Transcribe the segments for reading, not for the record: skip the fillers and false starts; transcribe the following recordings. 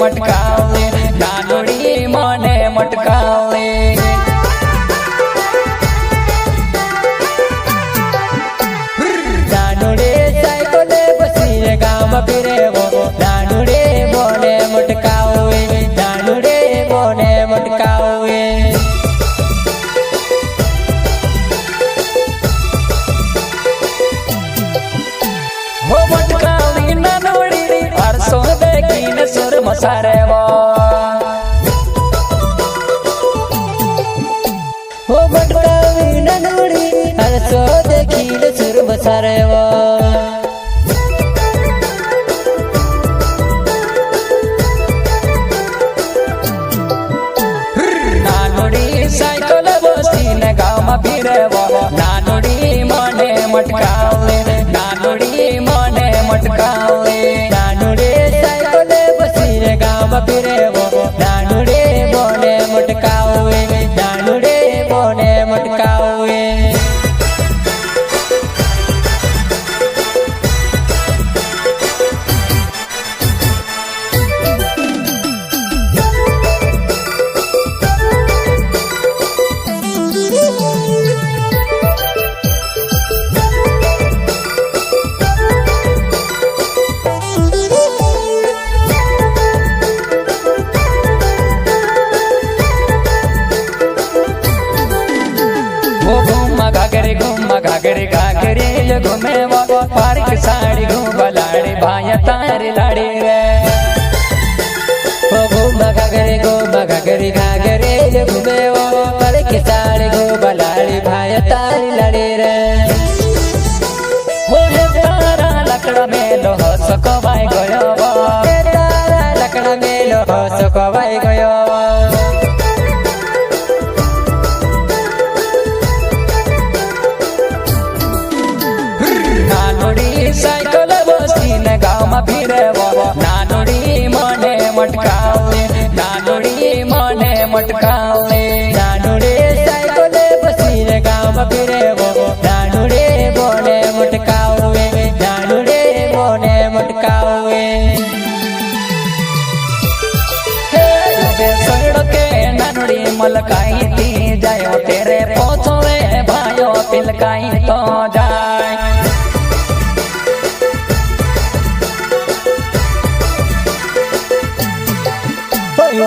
मटकावे नानुड़ी मने मटकावे नानुड़े साइकिल बसी गाम फिरे वो नानुड़े मने मटकावे नानुड़े मने मटकावे हो मटकावी नानुड़ी परसों देखीने सुर मसारे वो हो मटकावी नानुड़ी परसों देखीने सुर मसारे वो नानुड़ी साइकिल बसी ने गाँव में फिरे वो नानुड़ी मने मटकावे नानुड़ी मने मटकावे नानुड़े साइकिल बसी गाँव फिरे वो नानुड़े मने मटकावे नानुड़े मने मटकावे घाघरे घाघरे घूमे वो पार्क साड़ी घूम लाड़ी भाया तारे लाड़ी रे वो घाघरे घाघरे घूमे वो पार्क साड़ी घूम लाड़ी भाया तारे लाड़ी रे वो तारा लकड़ा में लो सको भाई गयो तारा लकड़ा में लो सको भाई गयो साइकिल बसी ने गाँव में फिरे वो नानुड़ी मने मटकावे नानुड़ी मने मटकावे नानुड़े साइकिल बसी ने गाँव में फिरे वो नानुड़े मने मटकावे नानुड़े मने मटकावे सड़के नानुड़ी मलकाई थी जायो तेरे पोछवे भायो पिलकाई तो जाए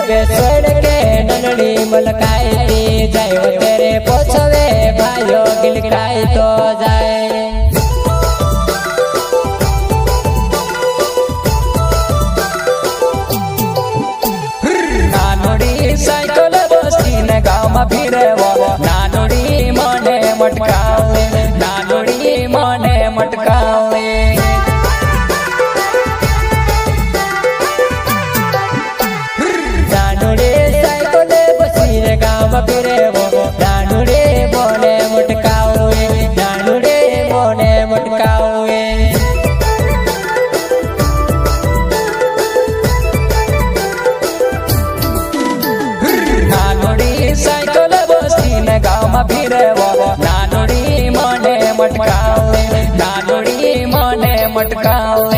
बेसड़ के ननड़ी मलकाई जायो तेरे पोछवे भाइयो गिलकाई तो जाए नानुड़ी साइकिल बसी ने गाँव में फिरे वो नानुड़ी मने मटकावे नानुड़ी मने मटकावे गाँव फिरे वो नानुड़े मने मटकावे नानुड़े मने मटकावे नानुड़ी साइकिल बसी ने गाँव में फिरे वो नानुड़ी मने मटकावे नानुड़ी मने मटकावे।